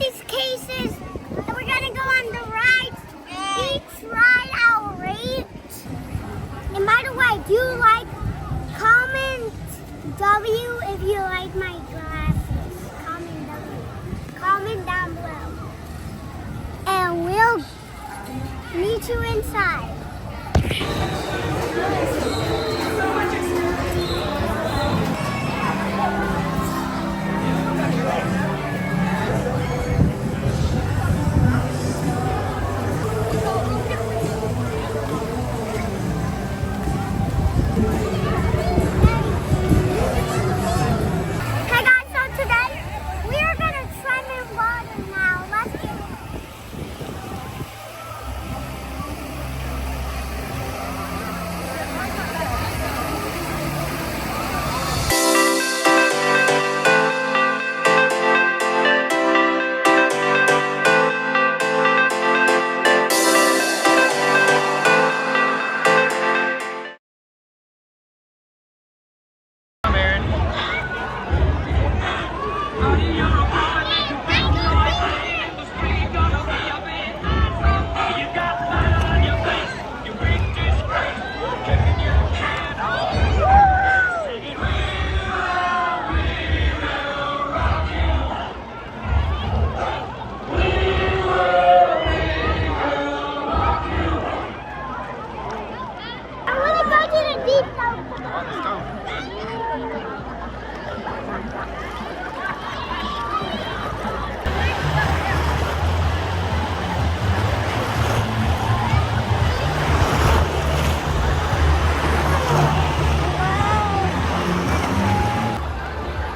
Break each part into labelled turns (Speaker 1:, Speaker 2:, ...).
Speaker 1: these cases and we're gonna go on the rides. Each ride I'll rate. And by the way, do you like, comment W if you like my glasses. Comment W. Comment down below. And we'll meet you inside.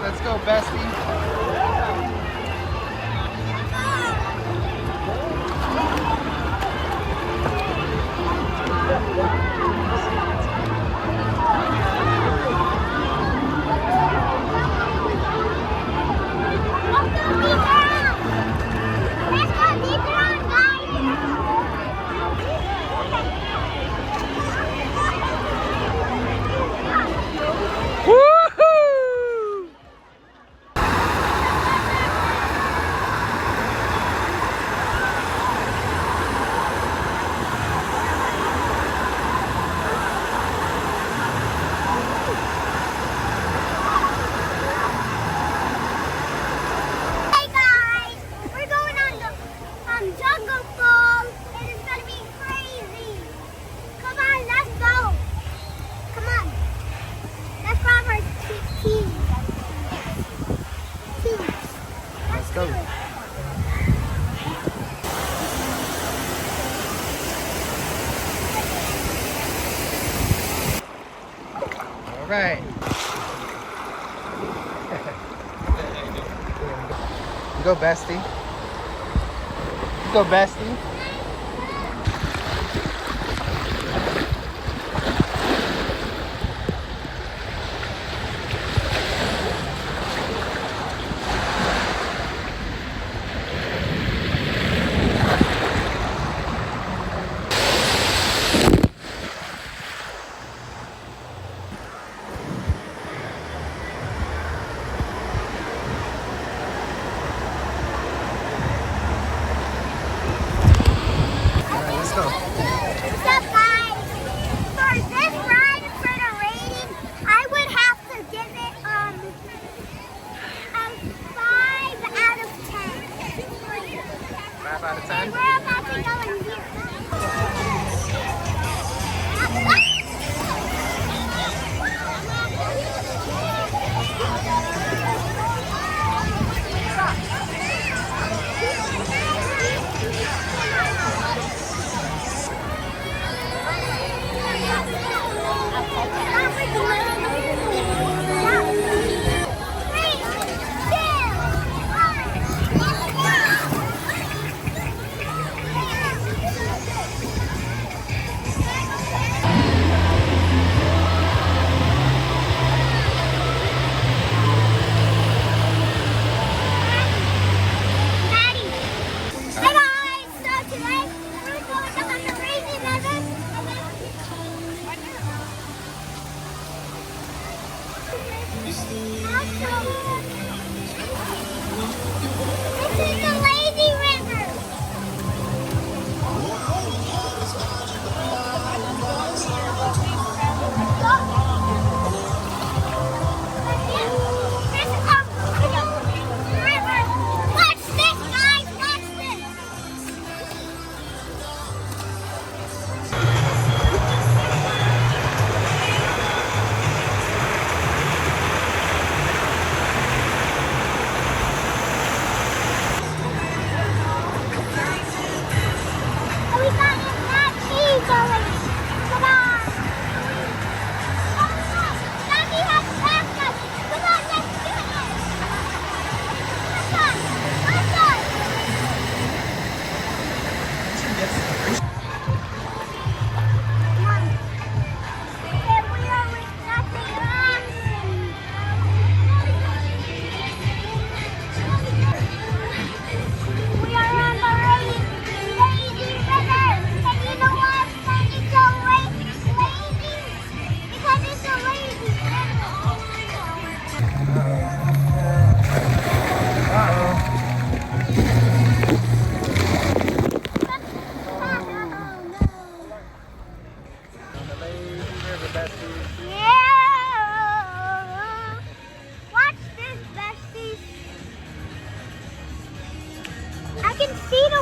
Speaker 2: Let's go, Bestie. Go. All right. Go, Bestie. Go, Bestie.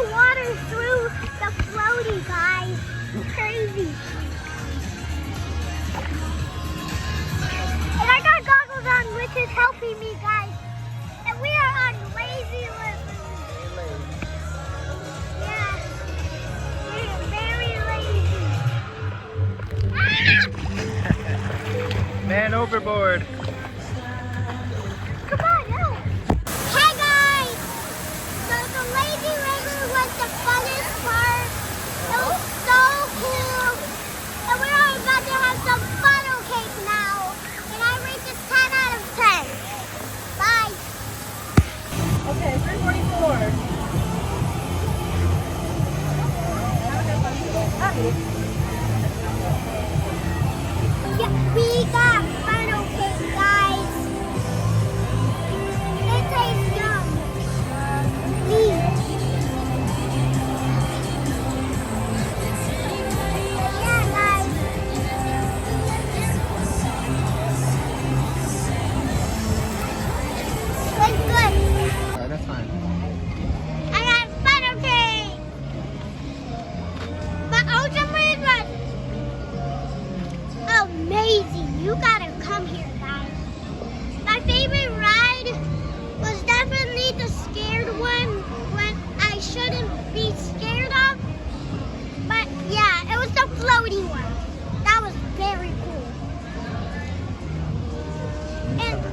Speaker 1: the water through the floaty, guys. Crazy. And I got goggles on, which is helping me, guys. And we are on lazy living. Yeah. We're very lazy.
Speaker 2: Man overboard.
Speaker 1: Come on, no. Hey guys! So the lazy river was the funnest part. It was so cool. And we're all about to have some funnel cake now. And I rate this 10 out of 10. Bye.
Speaker 3: Okay, 344.
Speaker 1: Yeah, we got funnel cake, guys. It tastes yum. Yeah, guys. Good, good.
Speaker 2: Alright, that's fine.
Speaker 1: I got funnel cake. But ultimately was amazing. You gotta come here, guys. My favorite ride was definitely the scared one when I shouldn't be scared of. But yeah, it was the floaty one. That was very cool. And